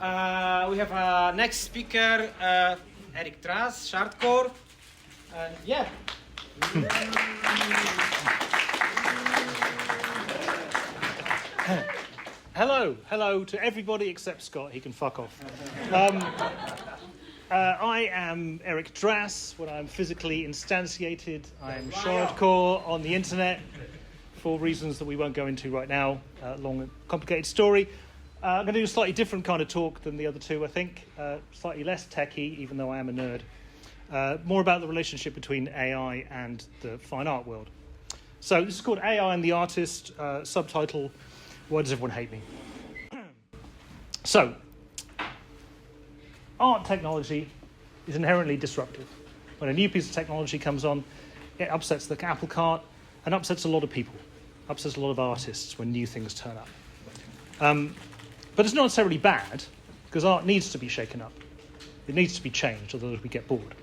We have next speaker, Eric Drass, Shardcore. Yeah. Hello to everybody except Scott. He can fuck off. I am Eric Drass. When I'm physically instantiated, I am Shardcore on the internet for reasons that we won't go into right now. Long and complicated story. I'm going to do a slightly different kind of talk than the other two, I think. Slightly less techie, even though I am a nerd. More about the relationship between AI and the fine art world. So this is called AI and the Artist, subtitle, Why Does Everyone Hate Me? So, art technology is inherently disruptive. When a new piece of technology comes on, it upsets the apple cart and upsets a lot of people, upsets a lot of artists when new things turn up. But it's not necessarily bad, because art needs to be shaken up. It needs to be changed, otherwise we get bored.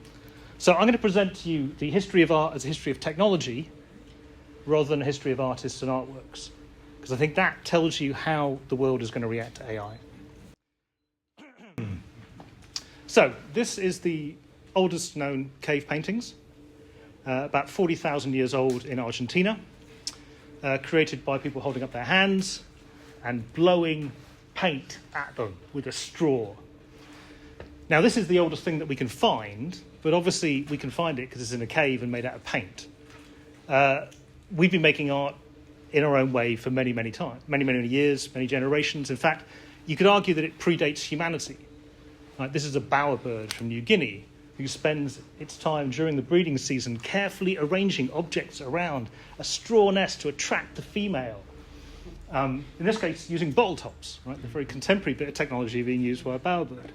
So I'm going to present to you the history of art as a history of technology, rather than a history of artists and artworks, because I think that tells you how the world is going to react to AI. So this is the oldest known cave paintings, about 40,000 years old in Argentina, created by people holding up their hands and blowing paint at them with a straw. Now, this is the oldest thing that we can find, but obviously we can find it because it's in a cave and made out of paint. We've been making art in our own way for many, many years, many generations. In fact, you could argue that it predates humanity. Like, this is a bowerbird from New Guinea who spends its time during the breeding season carefully arranging objects around a straw nest to attract the female. In this case, using bottle tops, right? The very contemporary bit of technology being used by a bowerbird.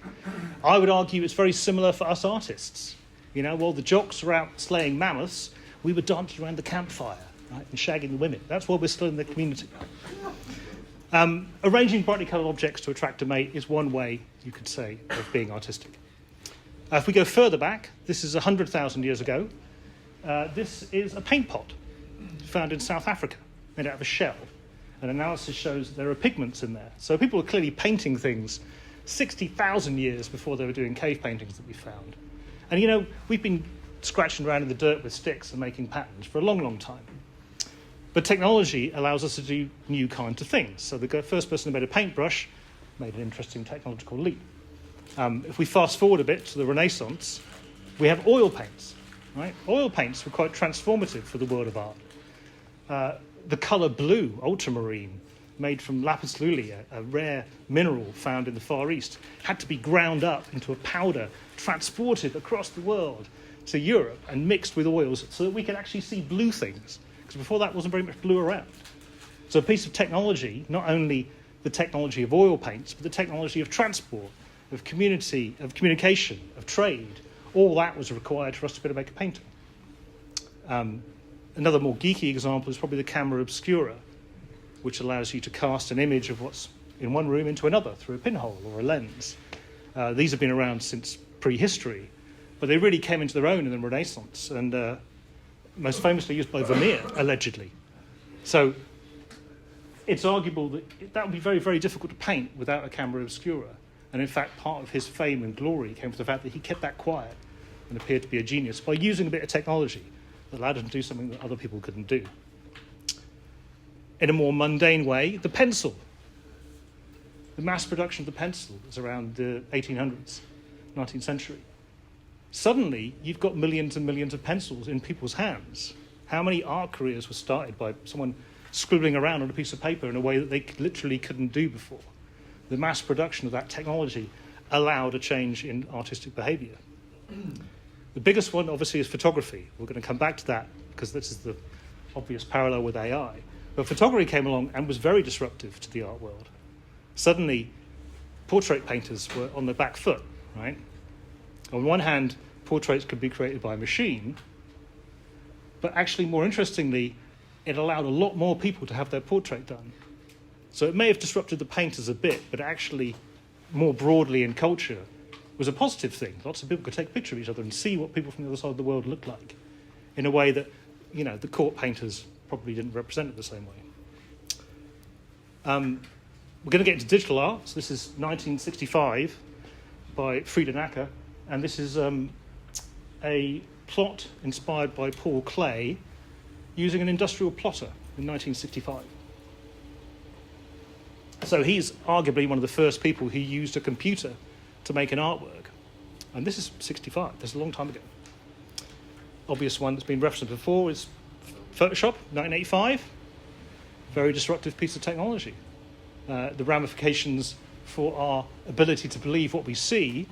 I would argue it's very similar for us artists. You know, while the jocks were out slaying mammoths, we were dancing around the campfire, right, and shagging the women. That's why we're still in the community. Arranging brightly coloured objects to attract a mate is one way, you could say, of being artistic. If we go further back, this is 100,000 years ago. This is a paint pot found in South Africa, made out of a shell. And analysis shows there are pigments in there. So people were clearly painting things 60,000 years before they were doing cave paintings that we found. And, you know, we've been scratching around in the dirt with sticks and making patterns for a long, long time. But technology allows us to do new kinds of things. So the first person who made a paintbrush made an interesting technological leap. If we fast forward a bit to the Renaissance, we have oil paints, right? Oil paints were quite transformative for the world of art. The colour blue, ultramarine, made from lapis lazuli, a rare mineral found in the Far East, had to be ground up into a powder, transported across the world to Europe and mixed with oils so that we could actually see blue things. Because before that wasn't very much blue around. So a piece of technology, not only the technology of oil paints, but the technology of transport, of community, of communication, of trade, all that was required for us to be able to make a painting. Another more geeky example is probably the camera obscura, which allows you to cast an image of what's in one room into another through a pinhole or a lens. These have been around since prehistory, but they really came into their own in the Renaissance, and most famously used by Vermeer, allegedly. So it's arguable that that would be very, very difficult to paint without a camera obscura. And in fact, part of his fame and glory came from the fact that he kept that quiet and appeared to be a genius by using a bit of technology that allowed him to do something that other people couldn't do. In a more mundane way, the pencil. The mass production of the pencil was around the 1800s, 19th century. Suddenly, you've got millions and millions of pencils in people's hands. How many art careers were started by someone scribbling around on a piece of paper in a way that they literally couldn't do before? The mass production of that technology allowed a change in artistic behaviour. The biggest one, obviously, is photography. We're going to come back to that because this is the obvious parallel with AI. But photography came along and was very disruptive to the art world. Suddenly, portrait painters were on the back foot, right? On one hand, portraits could be created by a machine, but actually, more interestingly, it allowed a lot more people to have their portrait done. So it may have disrupted the painters a bit, but actually, more broadly in culture, was a positive thing. Lots of people could take a picture of each other and see what people from the other side of the world looked like in a way that, you know, the court painters probably didn't represent it the same way. we're going to get into digital art. So this is 1965 by Frida Nacker, and this is a plot inspired by Paul Klee using an industrial plotter in 1965. So he's arguably one of the first people who used a computer to make an artwork. And this is 65, that's a long time ago. Obvious one that's been referenced before is Photoshop, 1985. Very disruptive piece of technology. The ramifications for our ability to believe what we see,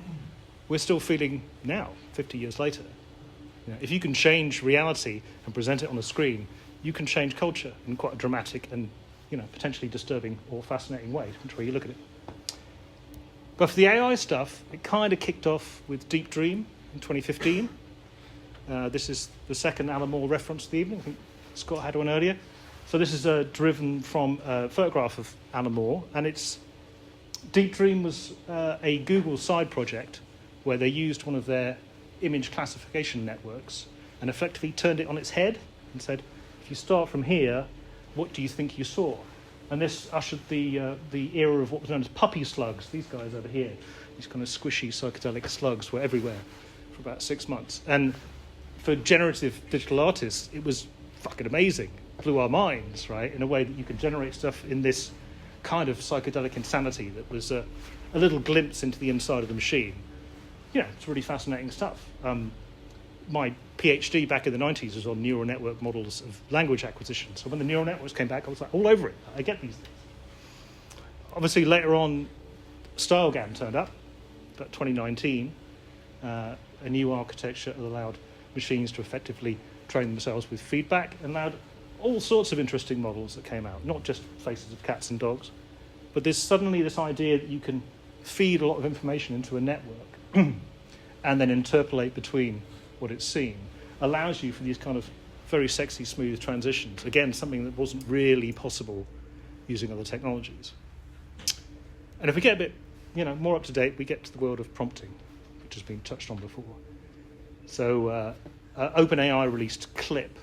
we're still feeling now, 50 years later. You know, if you can change reality and present it on a screen, you can change culture in quite a dramatic and potentially disturbing or fascinating way, which way you look at it. But for the AI stuff, it kind of kicked off with Deep Dream in 2015. This is the second Alan Moore reference of the evening. I think Scott had one earlier. So this is driven from a photograph of Alan Moore, and Deep Dream was a Google side project where they used one of their image classification networks and effectively turned it on its head and said, if you start from here, what do you think you saw? And this ushered the era of what was known as puppy slugs. These guys over here, these kind of squishy psychedelic slugs were everywhere for about 6 months. And for generative digital artists, it was fucking amazing. Blew our minds, right? In a way that you could generate stuff in this kind of psychedelic insanity that was a little glimpse into the inside of the machine. Yeah, it's really fascinating stuff. My PhD back in the 90s was on neural network models of language acquisition. So when the neural networks came back, I was like, all over it. I get these things. Obviously, later on, StyleGAN turned up, about 2019, a new architecture that allowed machines to effectively train themselves with feedback and allowed all sorts of interesting models that came out, not just faces of cats and dogs, but there's suddenly this idea that you can feed a lot of information into a network and then interpolate between what it's seen, allows you for these kind of very sexy, smooth transitions. Again, something that wasn't really possible using other technologies. And if we get a bit, more up to date, we get to the world of prompting, which has been touched on before. So OpenAI released Clip,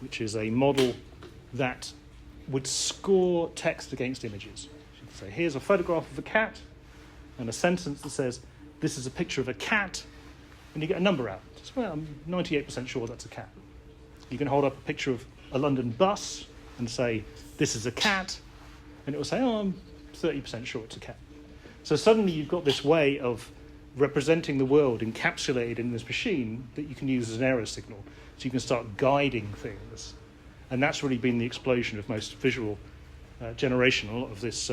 which is a model that would score text against images. So you can say, here's a photograph of a cat, and a sentence that says, this is a picture of a cat, and you get a number out. So, well, I'm 98% sure that's a cat. You can hold up a picture of a London bus and say, this is a cat, and it will say, oh, I'm 30% sure it's a cat. So suddenly you've got this way of representing the world encapsulated in this machine that you can use as an error signal. So you can start guiding things. And that's really been the explosion of most visual generation. A lot of this,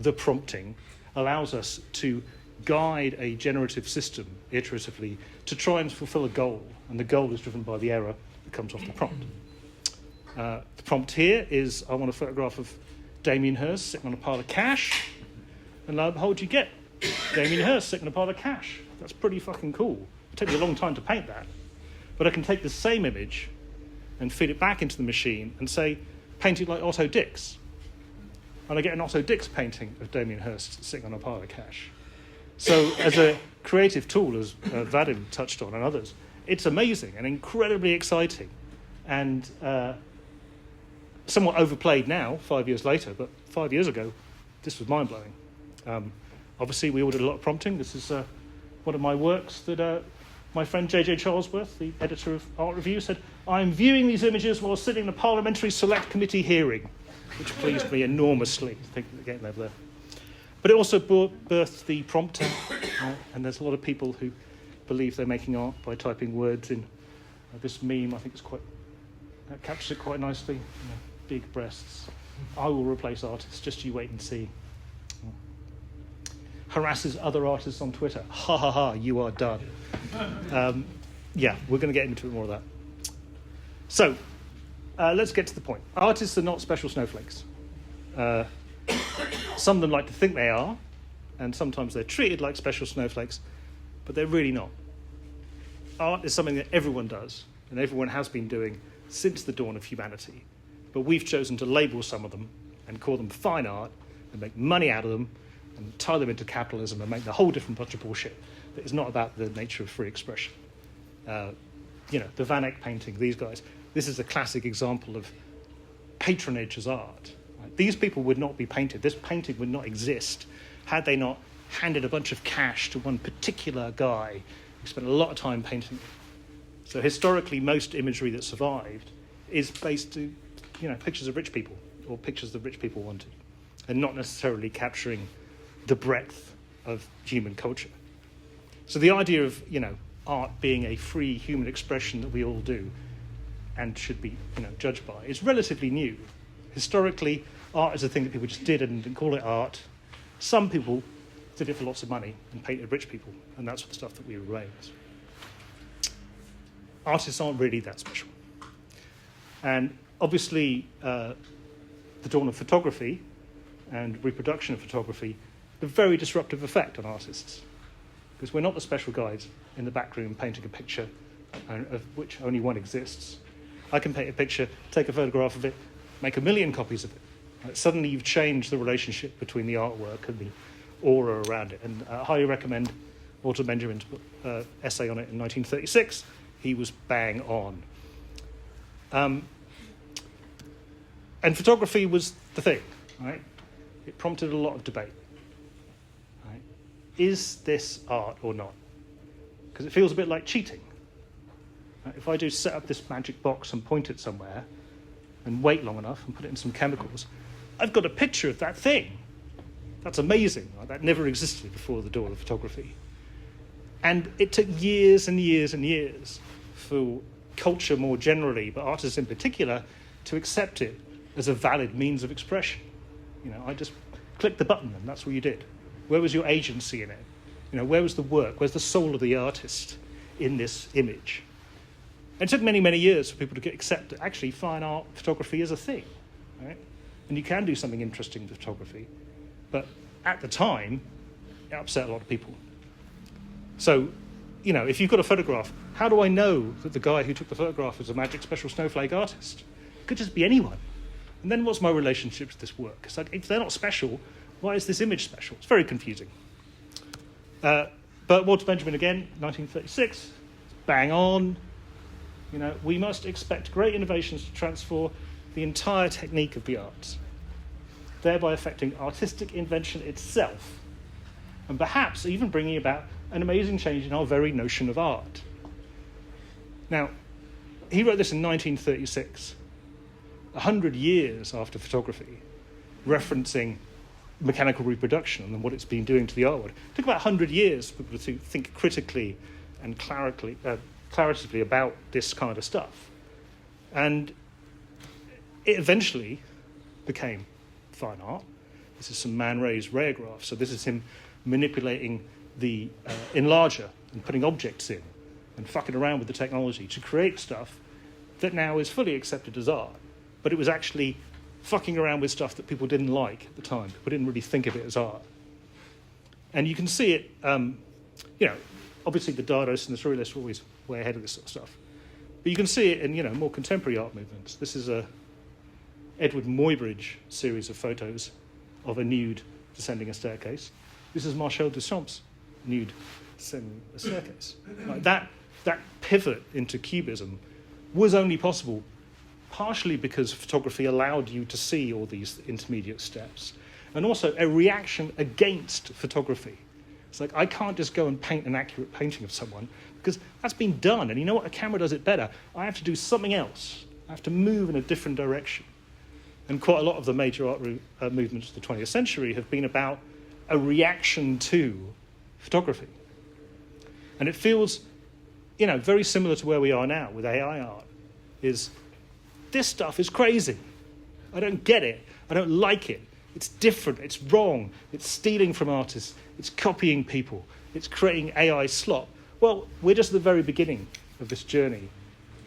the prompting allows us to guide a generative system iteratively to try and fulfill a goal. And the goal is driven by the error that comes off the prompt. The prompt here is, I want a photograph of Damien Hirst sitting on a pile of cash. And lo and behold, you get Damien Hirst sitting on a pile of cash. That's pretty fucking cool. It took me a long time to paint that. But I can take the same image and feed it back into the machine and say, paint it like Otto Dix. And I get an Otto Dix painting of Damien Hirst sitting on a pile of cash. So as a creative tool, as Vadim touched on and others, it's amazing and incredibly exciting. And somewhat overplayed now, 5 years later, but 5 years ago, this was mind-blowing. Obviously, we all did a lot of prompting. This is one of my works that my friend J.J. Charlesworth, the editor of Art Review, said, I'm viewing these images while sitting in a parliamentary select committee hearing, which pleased me enormously. I think we're getting over there. But it also birthed the prompter, and there's a lot of people who believe they're making art by typing words in. This meme, I think, that captures it quite nicely. Big breasts. I will replace artists, just you wait and see. Harasses other artists on Twitter. Ha ha ha, you are done. We're going to get into more of that. So, let's get to the point. Artists are not special snowflakes. Some of them like to think they are, and sometimes they're treated like special snowflakes, but they're really not. Art is something that everyone does, and everyone has been doing since the dawn of humanity. But we've chosen to label some of them and call them fine art and make money out of them and tie them into capitalism and make the whole different bunch of bullshit that is not about the nature of free expression. The Van Eyck painting, these guys, this is a classic example of patronage as art. Right? these people would not be painted. This painting would not exist had they not handed a bunch of cash to one particular guy who spent a lot of time painting it. So historically, most imagery that survived is based to, pictures of rich people or pictures that rich people wanted, and not necessarily capturing the breadth of human culture. So the idea of, art being a free human expression that we all do and should be, judged by is relatively new. Historically, art is a thing that people just did and didn't call it art. Some people did it for lots of money and painted rich people, and that's the stuff that we raise. Artists aren't really that special. And obviously, the dawn of photography and reproduction of photography had a very disruptive effect on artists, because we're not the special guys in the back room painting a picture of which only one exists. I can paint a picture, take a photograph of it, make 1 million copies of it. Suddenly you've changed the relationship between the artwork and the aura around it. And I highly recommend Walter Benjamin's essay on it in 1936. He was bang on. And photography was the thing, right? It prompted a lot of debate. Right? Is this art or not? Because it feels a bit like cheating. Right? If I do set up this magic box and point it somewhere and wait long enough and put it in some chemicals, I've got a picture of that thing. That's amazing. Right? That never existed before the dawn of photography. And it took years and years and years for culture more generally, but artists in particular, to accept it as a valid means of expression. I just clicked the button and that's what you did. Where was your agency in it? Where was the work? Where's the soul of the artist in this image? And it took many, many years for people to accept that actually fine art photography is a thing, right? And you can do something interesting with photography. But at the time, it upset a lot of people. So, if you've got a photograph, how do I know that the guy who took the photograph was a magic special snowflake artist? It could just be anyone. And then what's my relationship to this work? So if they're not special, why is this image special? It's very confusing. But Walter Benjamin again, 1936, bang on. We must expect great innovations to transform the entire technique of the arts, thereby affecting artistic invention itself, and perhaps even bringing about an amazing change in our very notion of art. Now, he wrote this in 1936, 100 years after photography, referencing mechanical reproduction and what it's been doing to the art world. It took about 100 years for people to think critically and claritively about this kind of stuff. And it eventually became fine art. This is some man-raised rayographs. So this is him manipulating the enlarger and putting objects in and fucking around with the technology to create stuff that now is fully accepted as art. But it was actually fucking around with stuff that people didn't like at the time. People didn't really think of it as art. And you can see it, obviously the Dadaist and the Surrealists were always way ahead of this sort of stuff. But you can see it in, more contemporary art movements. This is a Edward Muybridge series of photos of a nude descending a staircase. This is Marcel Duchamp's nude descending a staircase. Like that pivot into cubism was only possible partially because photography allowed you to see all these intermediate steps, and also a reaction against photography. It's like, I can't just go and paint an accurate painting of someone because that's been done, and you know what, a camera does it better. I have to do something else. I have to move in a different direction. And quite a lot of the major art movements of the 20th century have been about a reaction to photography. And it feels, very similar to where we are now with AI art, is this stuff is crazy. I don't get it. I don't like it. It's different. It's wrong. It's stealing from artists. It's copying people. It's creating AI slop. Well, we're just at the very beginning of this journey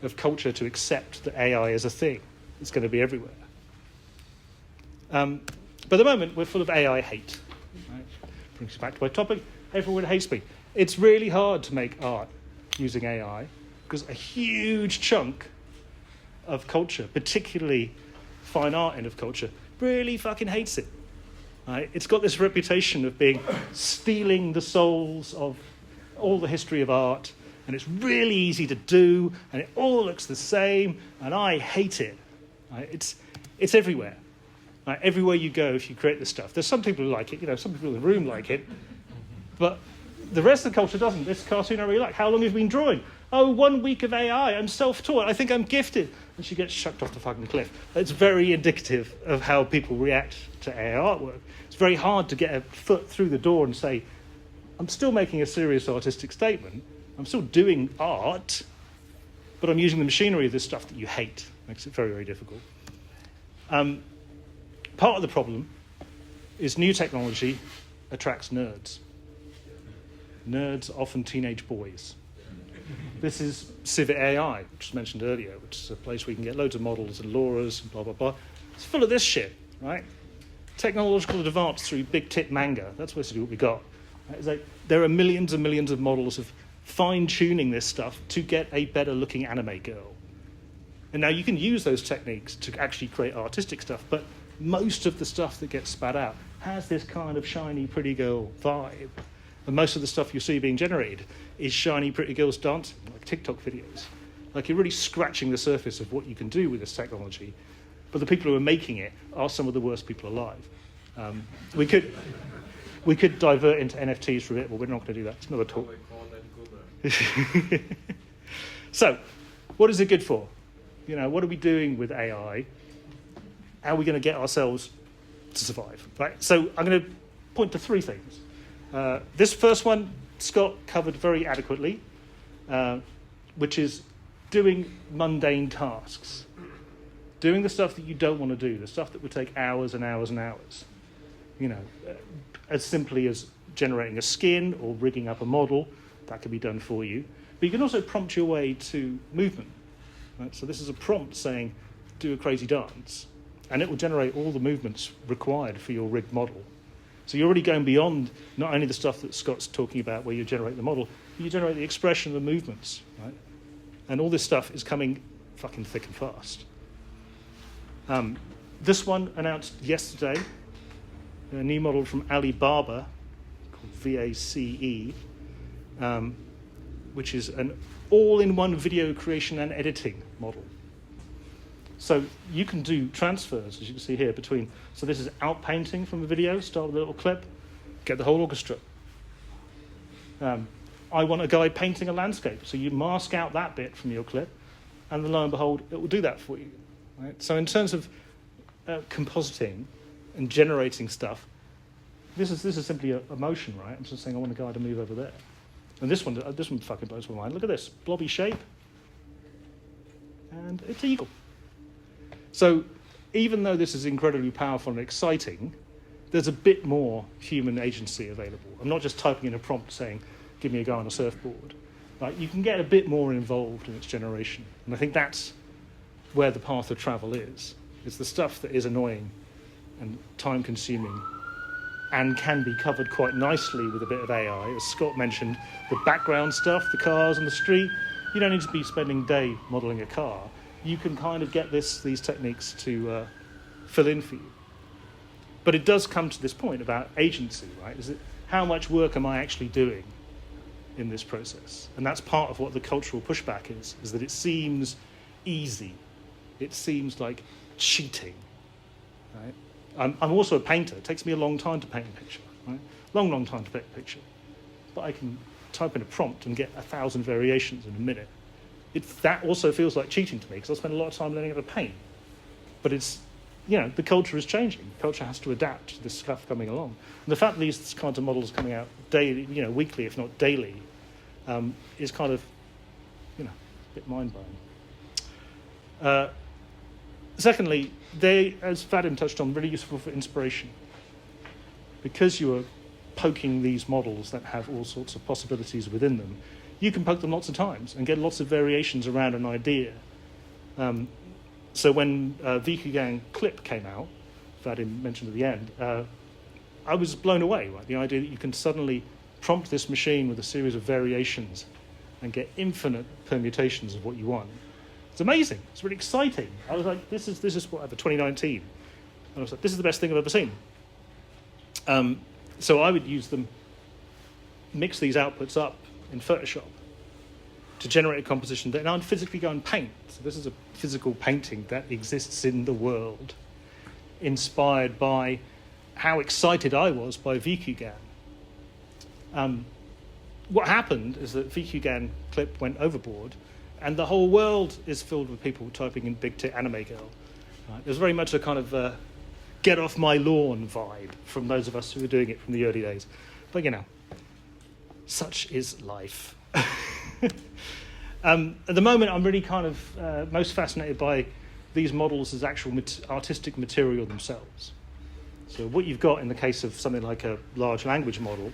of culture to accept that AI is a thing. It's going to be everywhere. But at the moment, we're full of AI hate. Right? Brings us back to my topic. Everyone hates me. It's really hard to make art using AI because a huge chunk of culture, particularly fine art end of culture, really fucking hates it. Right? It's got this reputation of being stealing the souls of all the history of art, and it's really easy to do, and it all looks the same, and I hate it. Right? It's everywhere. Like, everywhere you go, if you create this stuff, there's some people who like it, some people in the room like it, but the rest of the culture doesn't. This cartoon I really like. How long have you been drawing? Oh, 1 week of AI. I'm self-taught. I think I'm gifted. And she gets chucked off the fucking cliff. It's very indicative of how people react to AI artwork. It's very hard to get a foot through the door and say, I'm still making a serious artistic statement. I'm still doing art, but I'm using the machinery of this stuff that you hate. Makes it very, very difficult. Part of the problem is new technology attracts nerds. Nerds, often teenage boys. This is Civic AI, which was mentioned earlier, which is a place where you can get loads of models and LoRa's and blah, blah, blah. It's full of this shit, right? Technological advance through big tit manga. That's basically what we got. Right? It's like there are millions and millions of models of fine-tuning this stuff to get a better-looking anime girl. And now you can use those techniques to actually create artistic stuff, but most of the stuff that gets spat out has this kind of shiny, pretty girl vibe. And most of the stuff you see being generated is shiny, pretty girls dancing, like TikTok videos. Like, you're really scratching the surface of what you can do with this technology. But the people who are making it are some of the worst people alive. We could divert into NFTs for a bit, but we're not going to do that. It's another talk. So, what is it good for? What are we doing with AI? How are we going to get ourselves to survive? Right. So, I'm going to point to 3 things. This first one, Scott covered very adequately, which is doing mundane tasks. Doing the stuff that you don't want to do, the stuff that would take hours and hours and hours. As simply as generating a skin or rigging up a model, that can be done for you. But you can also prompt your way to movement. Right? So this is a prompt saying, do a crazy dance, and it will generate all the movements required for your rigged model. So you're already going beyond not only the stuff that Scott's talking about where you generate the model, but you generate the expression of the movements, right? And all this stuff is coming fucking thick and fast. This one announced yesterday, a new model from Alibaba called VACE, which is an all-in-one video creation and editing model. So you can do transfers, as you can see here, between... So this is outpainting from a video, start with a little clip, get the whole orchestra. I want a guy painting a landscape, so you mask out that bit from your clip, and then lo and behold, it will do that for you. Right? So in terms of compositing and generating stuff, this is simply a motion, right? I'm just saying I want a guy to move over there. And this one fucking blows my mind. Look at this, blobby shape, and it's eagle. So even though this is incredibly powerful and exciting, there's a bit more human agency available. I'm not just typing in a prompt saying, give me a guy on a surfboard. Like, you can get a bit more involved in its generation. And I think that's where the path of travel is. It's the stuff that is annoying and time-consuming and can be covered quite nicely with a bit of AI. As Scott mentioned, the background stuff, the cars on the street, you don't need to be spending a day modelling a car. You can kind of get these techniques to fill in for you. But it does come to this point about agency, right? Is it how much work am I actually doing in this process? And that's part of what the cultural pushback is that it seems easy. It seems like cheating, right? I'm also a painter. It takes me a long time to paint a picture, right? Long time to paint a picture. But I can type in a prompt and get 1,000 variations in a minute. That also feels like cheating to me because I spend a lot of time learning how to paint. But it's, the culture is changing. Culture has to adapt to this stuff coming along. And the fact that these kinds of models are coming out daily, weekly, if not daily, is kind of, a bit mind-blowing. Secondly, they, as Vadim touched on, really useful for inspiration. Because you are poking these models that have all sorts of possibilities within them, you can poke them lots of times and get lots of variations around an idea. So when Vikugang Clip came out, Vadim mentioned at the end, I was blown away, right? The idea that you can suddenly prompt this machine with a series of variations and get infinite permutations of what you want. It's amazing. It's really exciting. I was like, this is whatever, 2019. And I was like, this is the best thing I've ever seen. So I would use them, mix these outputs up in Photoshop to generate a composition that now I'd physically go and paint. So this is a physical painting that exists in the world. inspired by how excited I was by VQGAN. What happened is that VQGAN clip went overboard, and the whole world is filled with people typing in big tit anime girl. Right? There's very much a kind of get off my lawn vibe from those of us who were doing it from the early days. But such is life. At the moment, I'm really kind of most fascinated by these models as actual artistic material themselves. So what you've got in the case of something like a large language model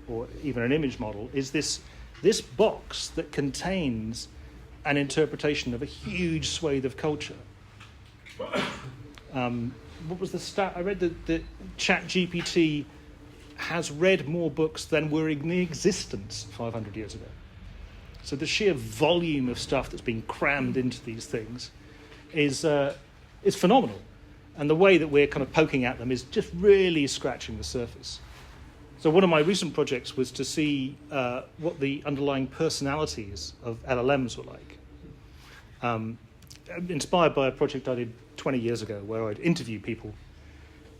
or even an image model is this box that contains an interpretation of a huge swathe of culture. What was the stat? I read that ChatGPT has read more books than were in existence 500 years ago. So the sheer volume of stuff that's being crammed into these things is phenomenal. And the way that we're kind of poking at them is just really scratching the surface. So one of my recent projects was to see what the underlying personalities of LLMs were like. Inspired by a project I did 20 years ago where I'd interview people,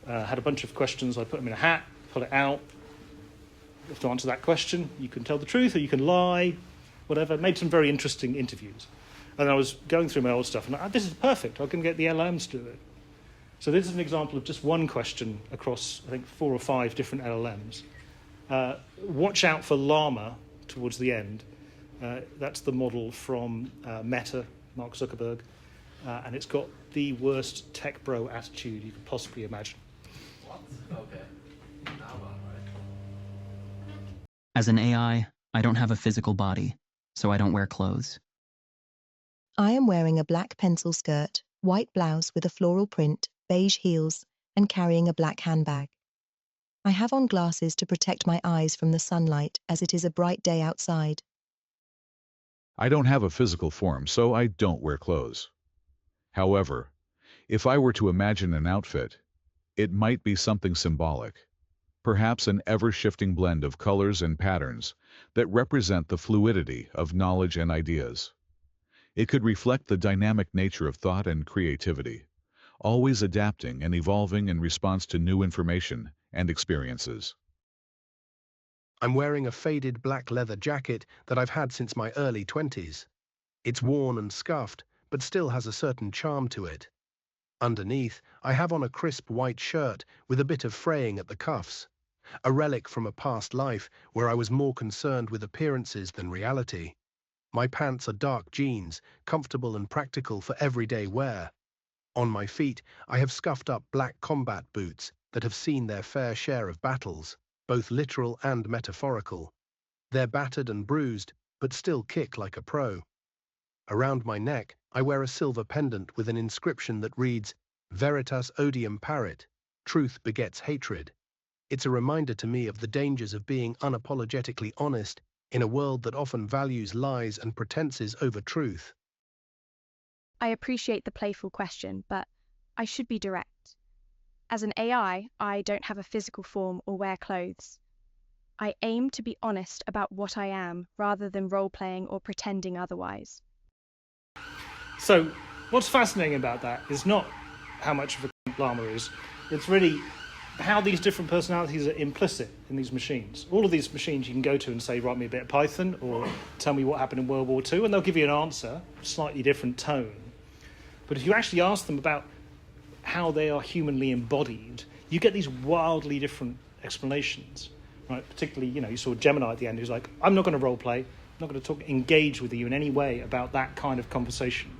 had a bunch of questions, I put them in a hat, pull it out. You have to answer that question. You can tell the truth or you can lie, whatever. Made some very interesting interviews. And I was going through my old stuff and this is perfect. I can get the LLMs to do it. So this is an example of just one question across, I think, 4 or 5 different LLMs. Watch out for llama towards the end. That's the model from Meta, Mark Zuckerberg. And it's got the worst tech bro attitude you could possibly imagine. What? Okay. Now about right. As an AI, I don't have a physical body, so I don't wear clothes. I am wearing a black pencil skirt, white blouse with a floral print, beige heels, and carrying a black handbag. I have on glasses to protect my eyes from the sunlight as it is a bright day outside. I don't have a physical form, so I don't wear clothes. However, if I were to imagine an outfit, it might be something symbolic, perhaps an ever-shifting blend of colors and patterns that represent the fluidity of knowledge and ideas. It could reflect the dynamic nature of thought and creativity, always adapting and evolving in response to new information and experiences. I'm wearing a faded black leather jacket that I've had since my early 20s. It's worn and scuffed, but still has a certain charm to it. Underneath, I have on a crisp white shirt with a bit of fraying at the cuffs, a relic from a past life where I was more concerned with appearances than reality. My pants are dark jeans, comfortable and practical for everyday wear. On my feet, I have scuffed up black combat boots that have seen their fair share of battles, both literal and metaphorical. They're battered and bruised, but still kick like a pro. Around my neck, I wear a silver pendant with an inscription that reads, Veritas odium parit, truth begets hatred. It's a reminder to me of the dangers of being unapologetically honest in a world that often values lies and pretenses over truth. I appreciate the playful question, but I should be direct. As an AI, I don't have a physical form or wear clothes. I aim to be honest about what I am rather than role-playing or pretending otherwise. So what's fascinating about that is not how much of a llama is, it's really how these different personalities are implicit in these machines. All of these machines you can go to and say, write me a bit of Python or tell me what happened in World War II, and they'll give you an answer, slightly different tone. But if you actually ask them about how they are humanly embodied, you get these wildly different explanations. Right? Particularly, you saw Gemini at the end who's like, I'm not going to role play, I'm not going to engage with you in any way about that kind of conversation,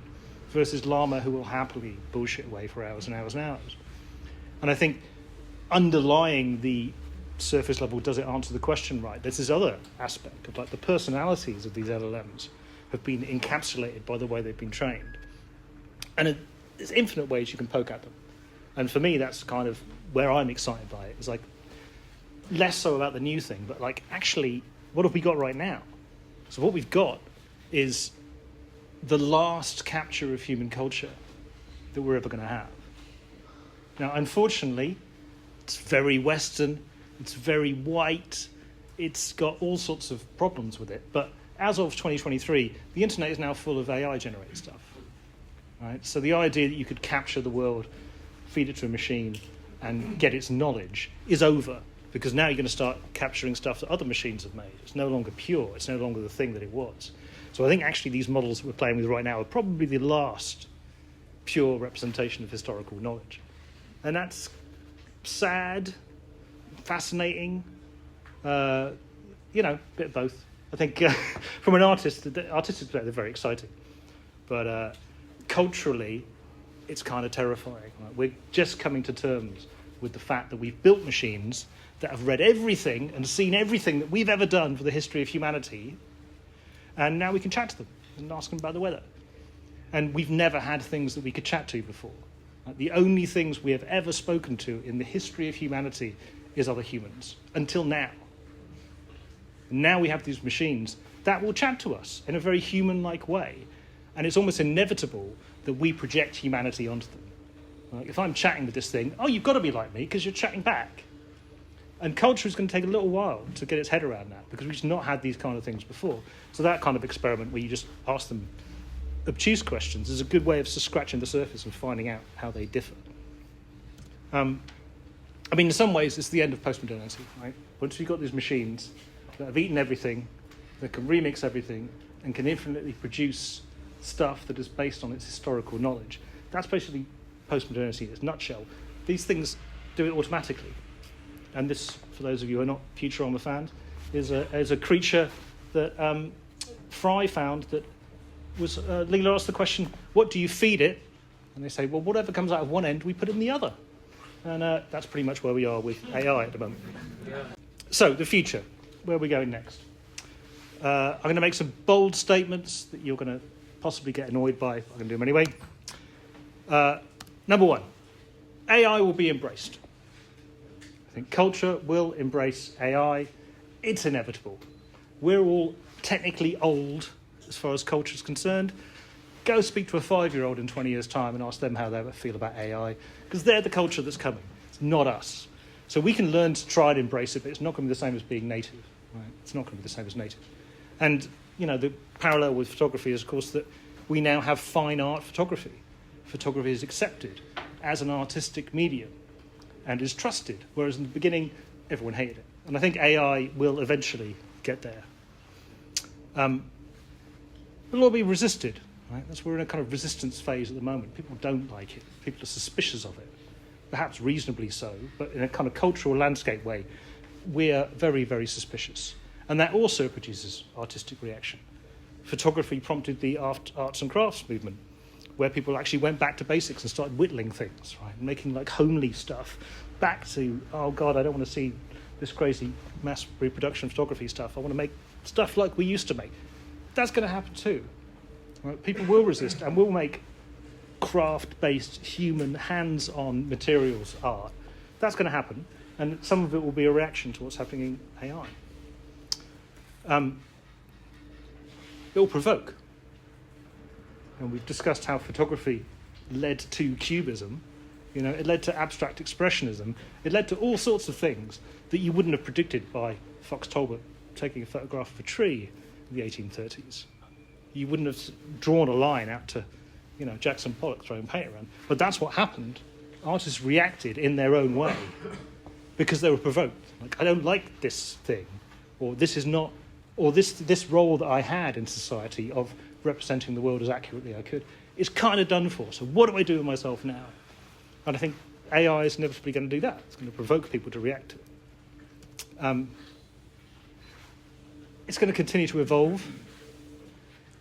versus Llama who will happily bullshit away for hours and hours and hours. And I think underlying the surface level, does it answer the question right? There's this other aspect of like the personalities of these LLMs have been encapsulated by the way they've been trained. And there's infinite ways you can poke at them. And for me, that's kind of where I'm excited by it. It's like less so about the new thing, but like actually, what have we got right now? So what we've got is the last capture of human culture that we're ever going to have. Now, unfortunately, it's very Western, it's very white, it's got all sorts of problems with it. But as of 2023, the internet is now full of AI-generated stuff. Right? So the idea that you could capture the world feed it to a machine, and get its knowledge is over, because now you're going to start capturing stuff that other machines have made. It's no longer pure. It's no longer the thing that it was. So I think actually these models that we're playing with right now are probably the last pure representation of historical knowledge. And that's sad, fascinating, a bit of both. I think from an artistic perspective, they're very exciting. But culturally, it's kind of terrifying. Right? We're just coming to terms with the fact that we've built machines that have read everything and seen everything that we've ever done for the history of humanity, and now we can chat to them and ask them about the weather. And we've never had things that we could chat to before. Like, the only things we have ever spoken to in the history of humanity is other humans, until now. Now we have these machines that will chat to us in a very human-like way, and it's almost inevitable that we project humanity onto them. Like, if I'm chatting with this thing, oh, you've got to be like me because you're chatting back. And culture is going to take a little while to get its head around that, because we've just not had these kind of things before. So that kind of experiment where you just ask them obtuse questions is a good way of just scratching the surface and finding out how they differ. In some ways, it's the end of postmodernity, right? Once you've got these machines that have eaten everything, that can remix everything, and can infinitely produce stuff that is based on its historical knowledge, that's basically postmodernity in its nutshell. These things do it automatically. And this, for those of you who are not Futurama fans, is a creature that Fry found that was... Leela asked the question, what do you feed it? And they say, well, whatever comes out of one end, we put in the other. And that's pretty much where we are with AI at the moment. Yeah. So, the future. Where are we going next? I'm going to make some bold statements that you're going to possibly get annoyed by. I'm going to do them anyway. Number one, AI will be embraced. I think culture will embrace AI. It's inevitable. We're all technically old as far as culture is concerned. Go speak to a 5-year-old in 20 years' time and ask them how they feel about AI, because they're the culture that's coming. It's not us. So we can learn to try and embrace it, but it's not going to be the same as being native. Right? It's not going to be the same as native. And, the parallel with photography is, of course, that we now have fine art photography. Photography is accepted as an artistic medium and is trusted, whereas in the beginning, everyone hated it. And I think AI will eventually get there. It'll all be resisted. Right? We're in a kind of resistance phase at the moment. People don't like it. People are suspicious of it, perhaps reasonably so, but in a kind of cultural landscape way, we're very, very suspicious. And that also produces artistic reaction. Photography prompted the arts and crafts movement, where people actually went back to basics and started whittling things, right? Making like homely stuff back to, oh God, I don't want to see this crazy mass reproduction photography stuff. I want to make stuff like we used to make. That's going to happen too. Right? People will resist and will make craft-based, human, hands-on materials art. That's going to happen, and some of it will be a reaction to what's happening in AI. It will provoke. And we've discussed how photography led to cubism. It led to abstract expressionism. It led to all sorts of things that you wouldn't have predicted by Fox Talbot taking a photograph of a tree in the 1830s. You wouldn't have drawn a line out to, Jackson Pollock throwing paint around. But that's what happened. Artists reacted in their own way because they were provoked. Like, I don't like this thing, or this is not, or this role that I had in society of representing the world as accurately as I could is kind of done for. So what do I do with myself now? And I think AI is inevitably going to do that. It's going to provoke people to react to it. It's going to continue to evolve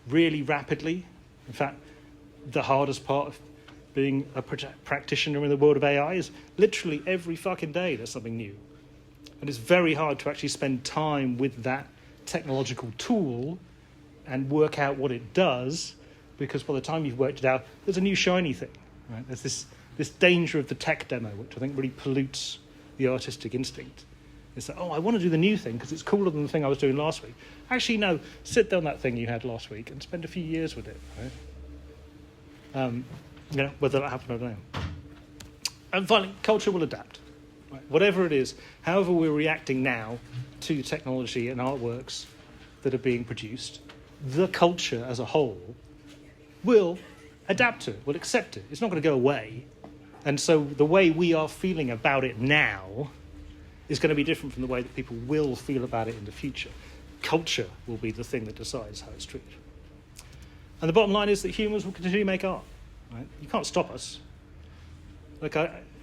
really rapidly. In fact, the hardest part of being a practitioner in the world of AI is literally every fucking day there's something new. And it's very hard to actually spend time with that technological tool and work out what it does, because by the time you've worked it out, there's a new shiny thing. Right? There's this danger of the tech demo, which I think really pollutes the artistic instinct. It's like, oh, I want to do the new thing because it's cooler than the thing I was doing last week. Actually, no, sit down that thing you had last week and spend a few years with it. Right? Whether that happens, I don't know. And finally, culture will adapt. Right? Whatever it is, however we're reacting now to technology and artworks that are being produced, the culture as a whole will adapt to it, will accept it. It's not going to go away. And so the way we are feeling about it now is going to be different from the way that people will feel about it in the future. Culture will be the thing that decides how it's treated. And the bottom line is that humans will continue to make art. Right? You can't stop us. Like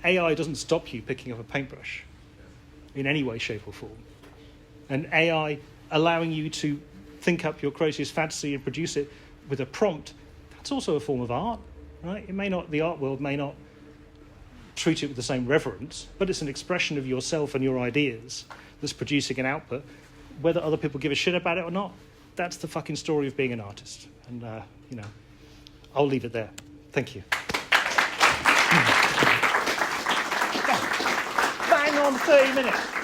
AI doesn't stop you picking up a paintbrush in any way, shape, or form. And AI allowing you to think up your craziest fantasy and produce it with a prompt, that's also a form of art. Right? It may not, the art world may not treat it with the same reverence, but it's an expression of yourself and your ideas that's producing an output. Whether other people give a shit about it or not, that's the fucking story of being an artist. And, I'll leave it there. Thank you. Bang on 30 minutes.